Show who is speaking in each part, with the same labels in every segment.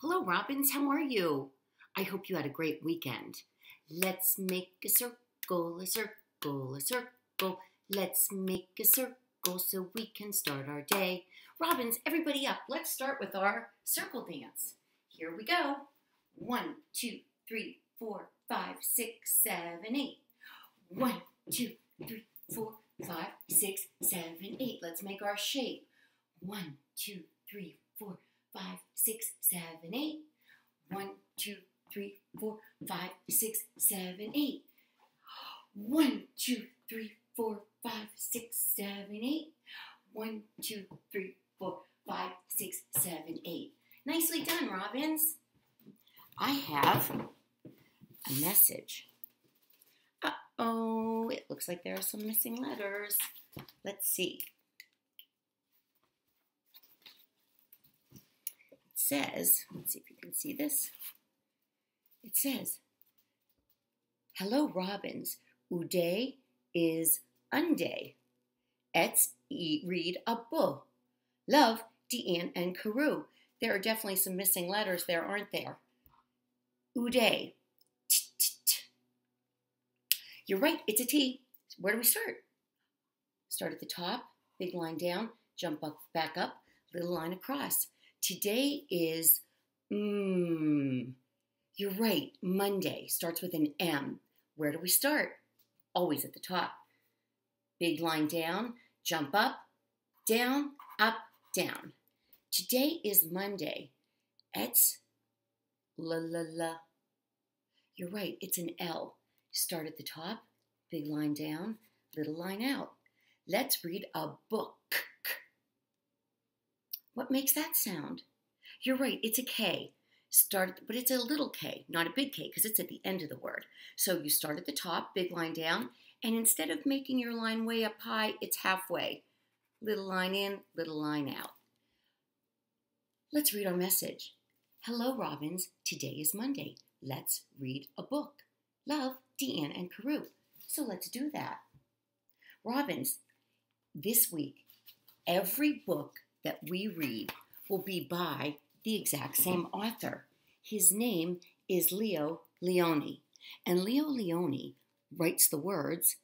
Speaker 1: Hello, Robins. How are you? I hope you had a great weekend. Let's make a circle, a circle, a circle. Let's make a circle so we can start our day. Robins, everybody up. Let's start with our circle dance. Here we go. 1, 2, 3, 4, 5, 6, 7, 8. 1, 2, 3, 4, 5, 6, 7, 8. Let's make our shape. 1, 2, 3, 4, 5, 6, 7, 8. 1, 2, 3, 4, 5, 6, 7, 8. 1, 2, 3, 4, 5, 6, 7, 8. 1, 2, 3, 4, 5, 6, 7, 8. Nicely done, Robins. I have a message. Uh-oh, it looks like there are some missing letters. Let's see. It says, let's see if you can see this. It says, hello, Robins. Uday is unday. Let's read a book. Love, Deanne and Carew. There are definitely some missing letters there, aren't there? Uday. You're right, it's a T. Where do we start? Start at the top, big line down, jump up, back up, little line across. Today is, you're right, Monday. Starts with an M. Where do we start? Always at the top. Big line down, jump up, down, down. Today is Monday. It's la. You're right, it's an L. Start at the top, big line down, little line out. Let's read a book. What makes that sound? You're right, it's a K. But it's a little K, not a big K, because it's at the end of the word. So you start at the top, big line down, and instead of making your line way up high, it's halfway. Little line in, little line out. Let's read our message. Hello, Robins. Today is Monday. Let's read a book. Love, Deanne and Carew. So let's do that. Robins, this week, every book that we read will be by the exact same author. His name is Leo Lionni. And Leo Lionni writes the words,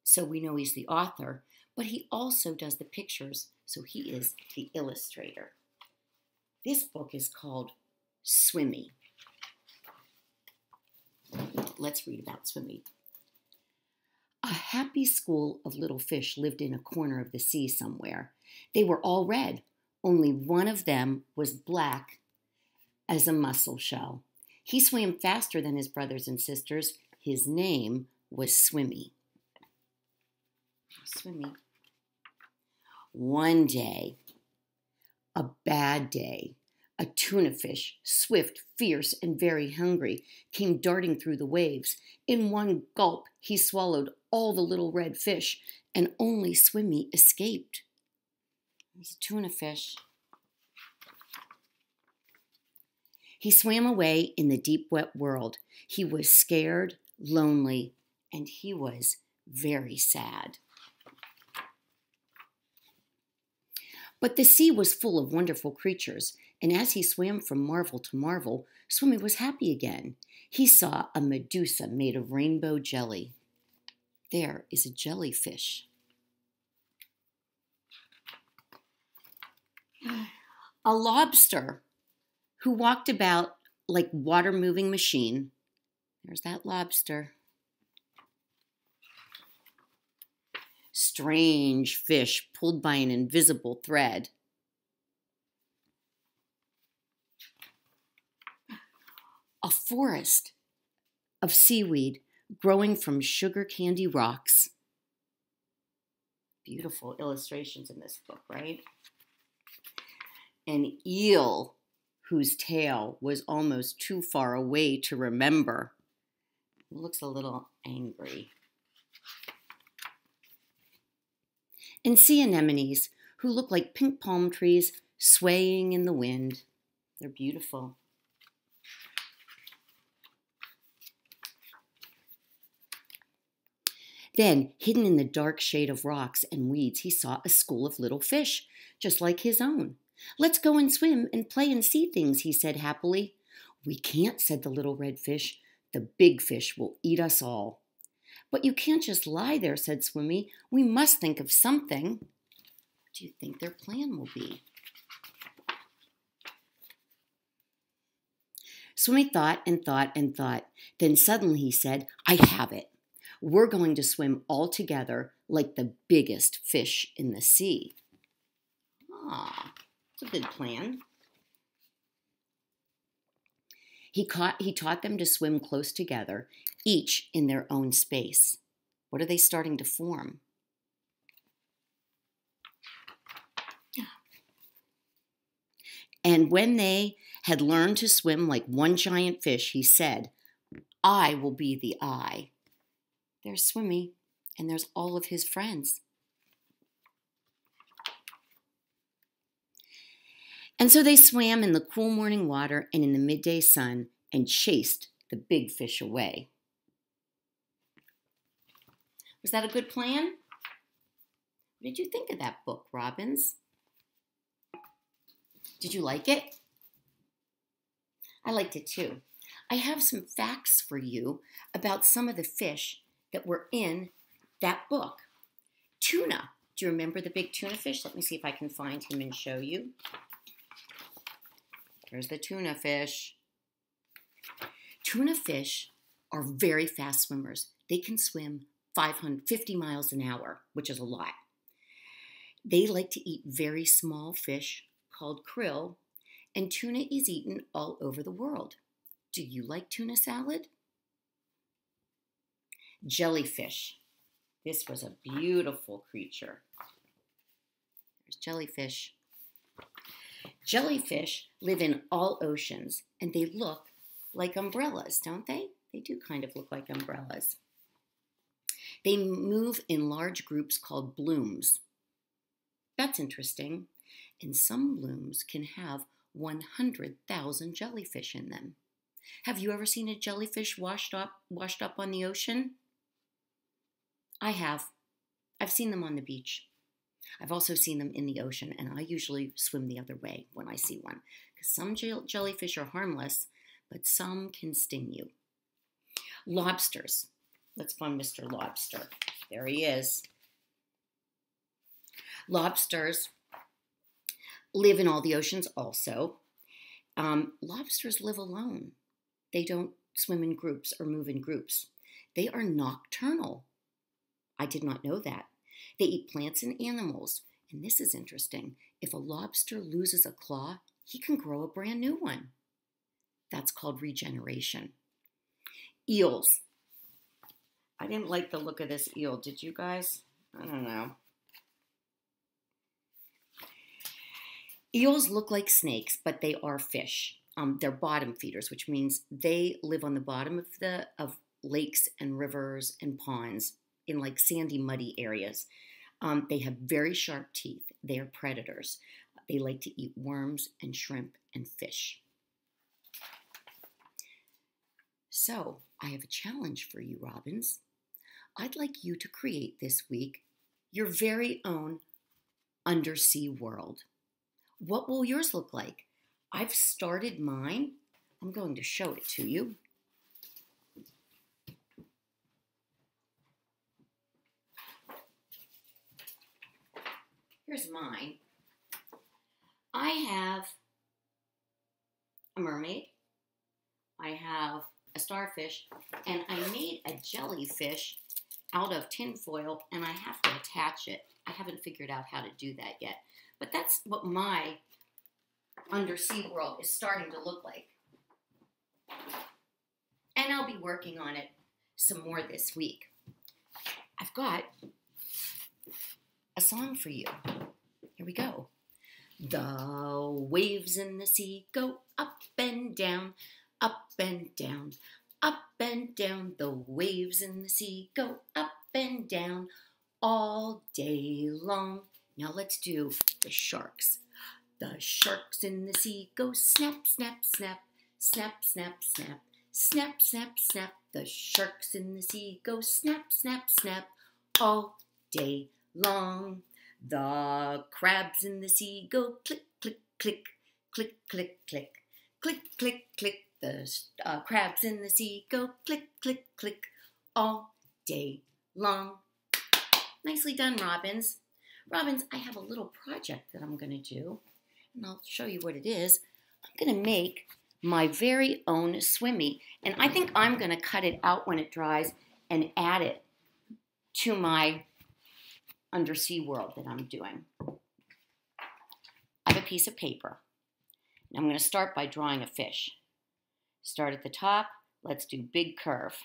Speaker 1: so we know he's the author, but he also does the pictures, so he is the illustrator. This book is called Swimmy. Let's read about Swimmy. A happy school of little fish lived in a corner of the sea somewhere. They were all red. Only one of them was black as a mussel shell. He swam faster than his brothers and sisters. His name was Swimmy. Swimmy. One day, a bad day, a tuna fish, swift, fierce, and very hungry, came darting through the waves. In one gulp, he swallowed all the little red fish, and only Swimmy escaped. There's a tuna fish. He swam away in the deep, wet world. He was scared, lonely, and he was very sad. But the sea was full of wonderful creatures, and as he swam from marvel to marvel, Swimmy was happy again. He saw a Medusa made of rainbow jelly. There is a jellyfish. A lobster who walked about like water-moving machine. There's that lobster. Strange fish pulled by an invisible thread. A forest of seaweed growing from sugar candy rocks. Beautiful illustrations in this book, right? An eel whose tail was almost too far away to remember. It looks a little angry. And sea anemones who look like pink palm trees swaying in the wind. They're beautiful. Then, hidden in the dark shade of rocks and weeds, he saw a school of little fish, just like his own. Let's go and swim and play and see things, he said happily. We can't, said the little red fish. The big fish will eat us all. But you can't just lie there, said Swimmy. We must think of something. What do you think their plan will be? Swimmy thought and thought and thought. Then suddenly he said, I have it. We're going to swim all together like the biggest fish in the sea. Ah, it's a good plan. He taught them to swim close together, each in their own space. What are they starting to form? And when they had learned to swim like one giant fish, he said, I will be the eye. There's Swimmy, and there's all of his friends. And so they swam in the cool morning water and in the midday sun and chased the big fish away. Was that a good plan? What did you think of that book, Robbins? Did you like it? I liked it too. I have some facts for you about some of the fish that were in that book. Tuna. Do you remember the big tuna fish? Let me see if I can find him and show you. There's the tuna fish. Tuna fish are very fast swimmers. They can swim 550 miles an hour, which is a lot. They like to eat very small fish called krill, and tuna is eaten all over the world. Do you like tuna salad? Jellyfish. This was a beautiful creature. There's jellyfish. Jellyfish live in all oceans, and they look like umbrellas, don't they? They do kind of look like umbrellas. They move in large groups called blooms. That's interesting. And some blooms can have 100,000 jellyfish in them. Have you ever seen a jellyfish washed up on the ocean? I have. I've seen them on the beach. I've also seen them in the ocean, and I usually swim the other way when I see one, because some jellyfish are harmless, but some can sting you. Lobsters. Let's find Mr. Lobster. There he is. Lobsters live in all the oceans also. Lobsters live alone. They don't swim in groups or move in groups. They are nocturnal. I did not know that. They eat plants and animals. And this is interesting. If a lobster loses a claw, he can grow a brand new one. That's called regeneration. Eels. I didn't like the look of this eel. Did you guys? I don't know. Eels look like snakes, but they are fish. They're bottom feeders, which means they live on the bottom of lakes and rivers and ponds in like sandy, muddy areas. They have very sharp teeth. They are predators. They like to eat worms and shrimp and fish. So I have a challenge for you, Robbins. I'd like you to create this week your very own undersea world. What will yours look like? I've started mine. I'm going to show it to you. Here's mine. I have a mermaid. I have a starfish, and I made a jellyfish out of tin foil, and I have to attach it. I haven't figured out how to do that yet. But that's what my undersea world is starting to look like. And I'll be working on it some more this week. I've got a song for you. Here we go. The waves in the sea go up and down, up and down, up and down. The waves in the sea go up and down all day long. Now let's do the sharks. The sharks in the sea go snap, snap, snap, snap, snap, snap, snap, snap, snap. The sharks in the sea go snap, snap, snap all day long. The crabs in the sea go click, click, click, click, click, click, click, click, click. The crabs in the sea go click, click, click all day long. Nicely done, Robbins. Robbins, I have a little project that I'm going to do, and I'll show you what it is. I'm going to make my very own Swimmy, and I think I'm going to cut it out when it dries and add it to my undersea world that I'm doing. I have a piece of paper, and I'm going to start by drawing a fish. Start at the top. Let's do big curve.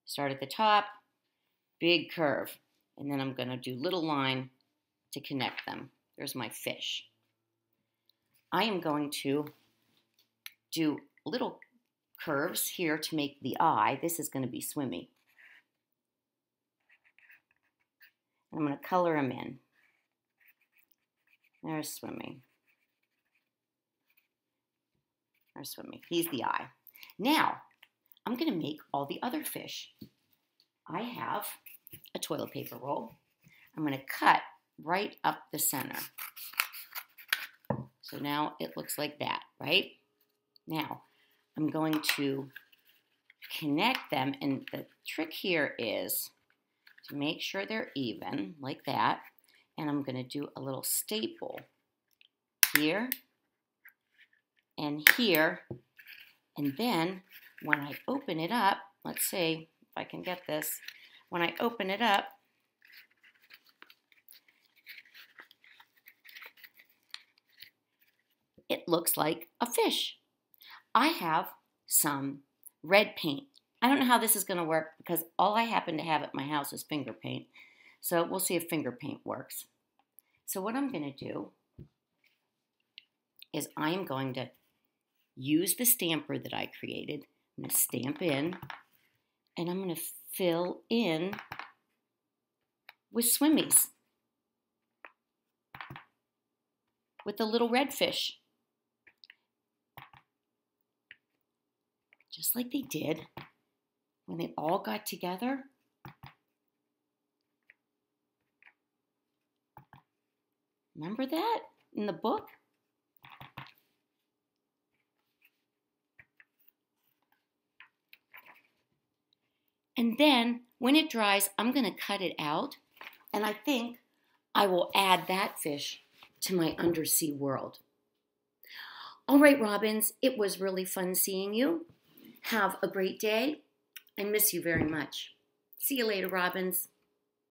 Speaker 1: Start at the top, big curve, and then I'm going to do little line to connect them. There's my fish. I am going to do little curves here to make the eye. This is going to be Swimmy. I'm going to color him in. There's Swimmy. There's Swimmy. He's the eye. Now, I'm going to make all the other fish. I have a toilet paper roll. I'm going to cut right up the center. So now it looks like that, right? Now, I'm going to connect them, and the trick here is to make sure they're even, like that, and I'm going to do a little staple here and here, and then when I open it up, let's see if I can get this, when I open it up, it looks like a fish. I have some red paint. I don't know how this is going to work because all I happen to have at my house is finger paint. So we'll see if finger paint works. So what I'm going to do is I am going to use the stamper that I created. I'm going to stamp in, and I'm going to fill in with Swimmies, with the little red fish. Just like they did when they all got together. Remember that in the book? And then when it dries, I'm going to cut it out, and I think I will add that fish to my undersea world. All right, Robbins, it was really fun seeing you. Have a great day. I miss you very much. See you later, Robbins.